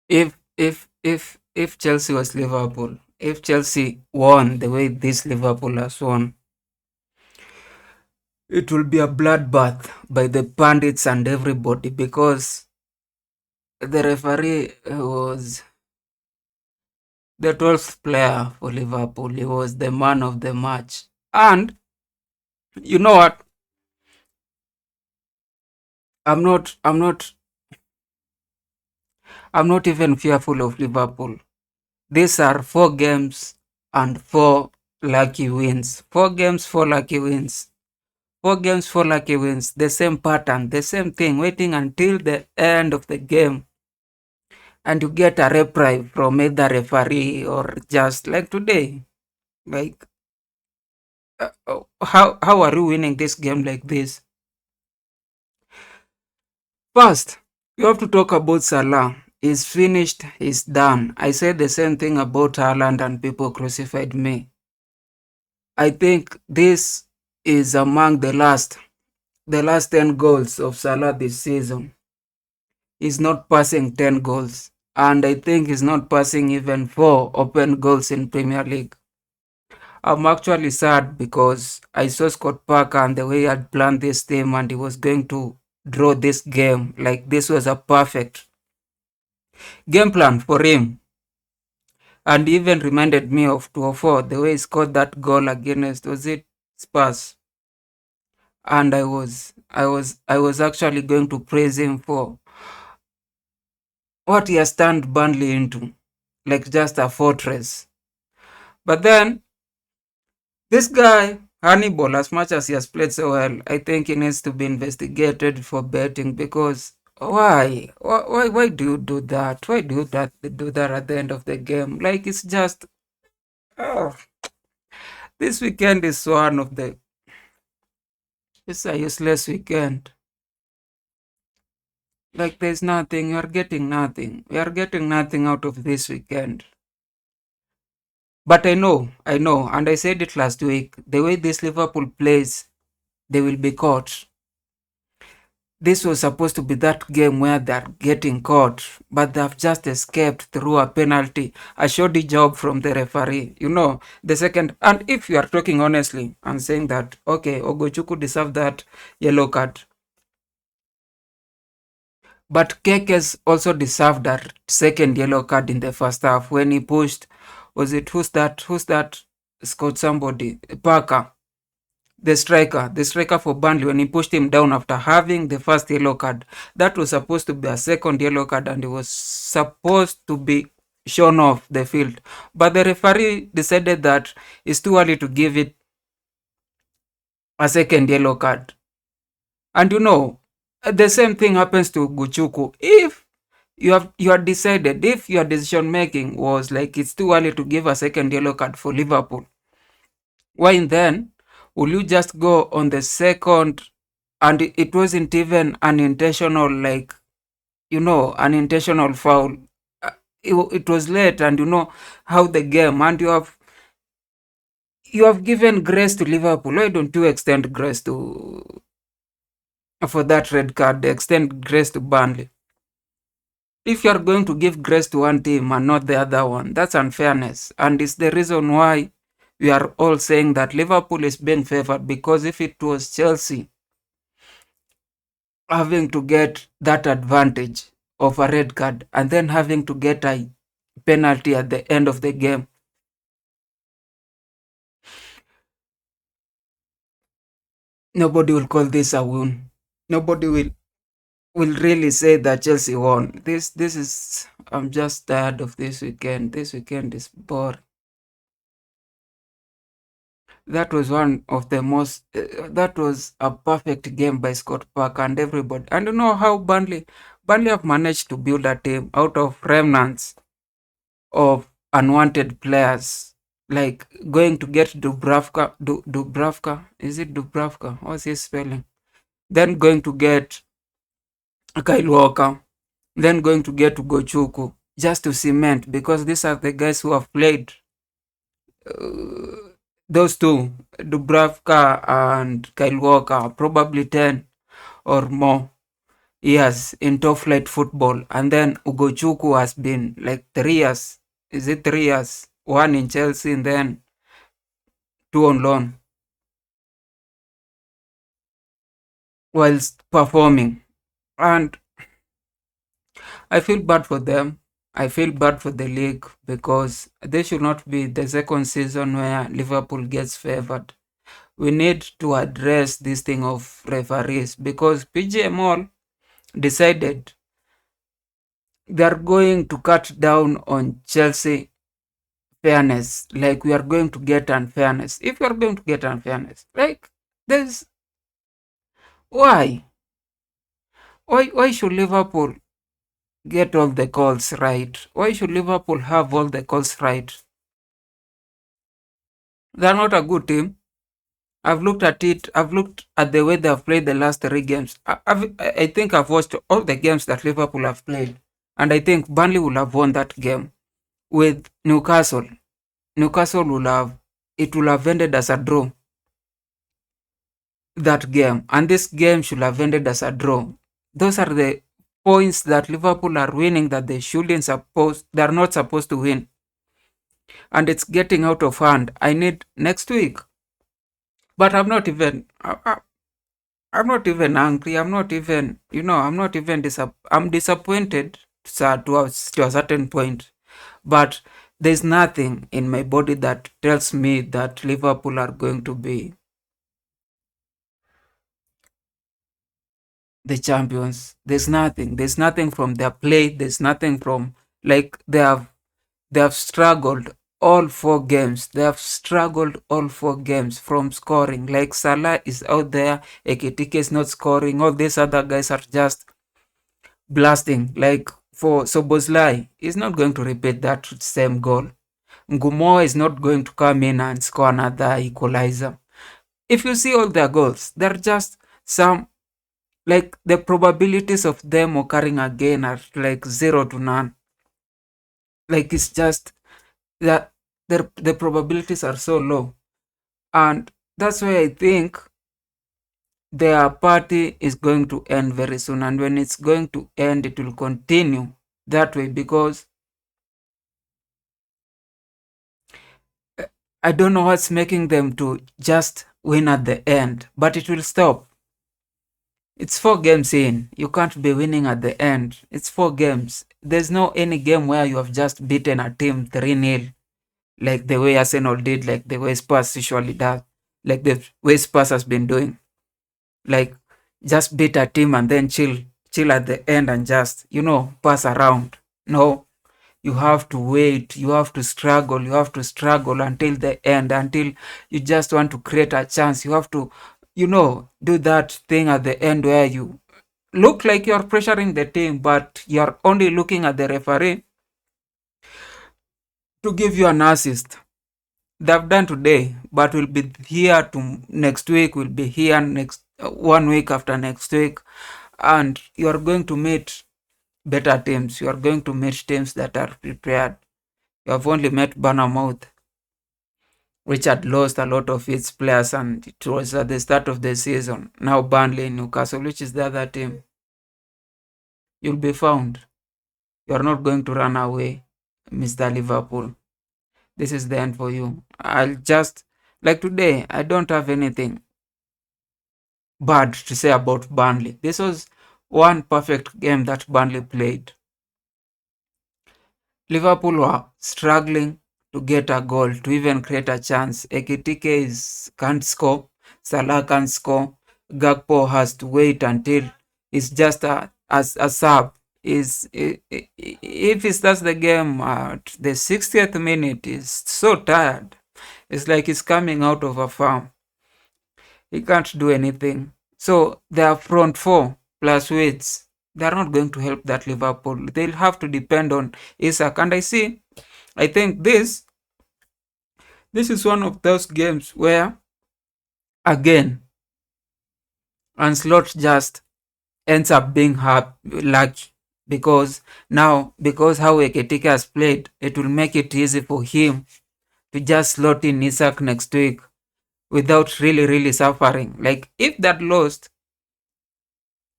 If Chelsea was Liverpool, if Chelsea won the way this Liverpool has won, it will be a bloodbath by the pundits and everybody because the referee was the 12th player for Liverpool. He was the man of the match. And you know what? I'm not I'm not I'm not even fearful of Liverpool. These are 4 games and 4 lucky wins. 4 games, 4 lucky wins. 4 games, 4 lucky wins. The same pattern, the same thing, waiting until the end of the game. And you get a reprieve from either referee or just like today. Like, how are you winning this game like this? First, you have to talk about Salah. He's finished, he's done. I said the same thing about Haaland and people crucified me. I think this is among the last 10 goals of Salah this season. He's not passing 10 goals. And I think he's not passing even 4 open goals in Premier League. I'm actually sad because I saw Scott Parker and the way he had planned this team and he was going to draw this game. Like this was a perfect game plan for him. And even reminded me of 204, the way he scored that goal against, was it Spurs? And I was actually going to praise him for what he has turned Burnley into, like just a fortress. But then this guy, Hannibal, as much as he has played so well, I think he needs to be investigated for betting because why do you do that? Why do that at the end of the game? Like it's just oh, this weekend is one of the it's a useless weekend. Like there's nothing, you are getting nothing. We are getting nothing out of this weekend. But I know, and I said it last week, the way this Liverpool plays, they will be caught. This was supposed to be that game where they're getting caught, but they've just escaped through a penalty, a shoddy job from the referee. The second, and if you are talking honestly and saying that, okay, Ogochuku deserved that yellow card, but Kekes also deserved that second yellow card in the first half when he pushed, was it, who's that, scored somebody, Parker. The striker for Burnley, when he pushed him down after having the first yellow card. That was supposed to be a second yellow card and he was supposed to be shown off the field. But the referee decided that it's too early to give it a second yellow card. And the same thing happens to Guchuku. If you are decided, if your decision making was like it's too early to give a second yellow card for Liverpool, why then will you just go on the second? And it wasn't even an intentional, like, an intentional foul. It was late, and how the game, and you have given grace to Liverpool. Why don't you extend grace to for that red card? Extend grace to Burnley. If you are going to give grace to one team and not the other one, that's unfairness, and it's the reason why we are all saying that Liverpool is being favored. Because if it was Chelsea having to get that advantage of a red card and then having to get a penalty at the end of the game, nobody will call this a win. Nobody will really say that Chelsea won. This is I'm just tired of this weekend. This weekend is boring. That was one of the most. That was a perfect game by Scott Parker and everybody. And you know how Burnley have managed to build a team out of remnants of unwanted players, like going to get Dubravka. Is it Dubravka? What's his spelling? Then going to get Kyle Walker. Then going to get Gochuku just to cement, because these are the guys who have played. Those two, Dubravka and Kyle Walker, probably 10 or more years in top flight football, and then Ugochukwu has been like 3 years. Is it 3 years? One in Chelsea and then two on loan whilst performing. And I feel bad for them. I feel bad for the league because they should not be the second season where Liverpool gets favored. We need to address this thing of referees because PGMOL decided they are going to cut down on Chelsea fairness. Like we are going to get unfairness. If we are going to get unfairness, like there's why? Why should Liverpool get all the calls right? Why should Liverpool have all the calls right? They're not a good team. I've looked at it. I've looked at the way they've played the last 3 games. I think I've watched all the games that Liverpool have played, and I think Burnley will have won that game. With Newcastle, Newcastle will have ended as a draw. That game, and this game should have ended as a draw. Those are the points that Liverpool are winning that they're not supposed to win, and it's getting out of hand. I need next week, but I'm not even angry. I'm not even, I'm not even I'm disappointed, sir, to a certain point. But there's nothing in my body that tells me that Liverpool are going to be the champions. There's nothing. There's nothing from their play. There's nothing from, like, they have struggled all 4 games. They have struggled all 4 games from scoring. Like Salah is out there, Ekitike is not scoring. All these other guys are just blasting. Like for Soboslai, he's not going to repeat that same goal. Ngumo is not going to come in and score another equalizer. If you see all their goals, they're just some, like the probabilities of them occurring again are like 0 to none. Like it's just that the probabilities are so low. And that's why I think their party is going to end very soon. And when it's going to end, it will continue that way because I don't know what's making them to just win at the end, but it will stop. It's 4 games in. You can't be winning at the end. It's 4 games. There's no any game where you have just beaten a team 3-0, like the way Arsenal did, like the way Spurs usually does, like the way Spurs has been doing. Like just beat a team and then chill at the end and just, pass around. No, you have to wait, you have to struggle until the end, until you just want to create a chance. You have to, do that thing at the end where you look like you're pressuring the team, but you're only looking at the referee to give you an assist. They've done today, but we'll be here to next week, we'll be here next 1 week after next week, and you're going to meet better teams. You are going to meet teams that are prepared. You have only met Bournemouth, which had lost a lot of its players, and it was at the start of the season. Now Burnley, Newcastle, which is the other team. You'll be found. You are not going to run away, Mr. Liverpool. This is the end for you. I'll just, like today, I don't have anything bad to say about Burnley. This was one perfect game that Burnley played. Liverpool were struggling to get a goal, to even create a chance. Ekitike can't score, Salah can't score, Gakpo has to wait until it's just a sub. If he starts the game at the 60th minute, he's so tired. It's like he's coming out of a farm. He can't do anything. So their front 4 plus weights, they're not going to help that Liverpool. They'll have to depend on Isak. And I think this is one of those games where, again, Anslot just ends up being lucky. Because how Ekitike has played, it will make it easy for him to just slot in Isak next week without really, really suffering. Like, if that lost,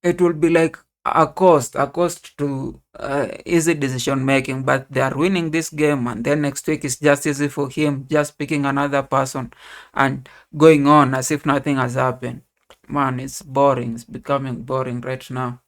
it will be like a cost to easy decision making. But they are winning this game, and then next week is just easy for him, just picking another person and going on as if nothing has happened. Man, it's boring. It's becoming boring right now.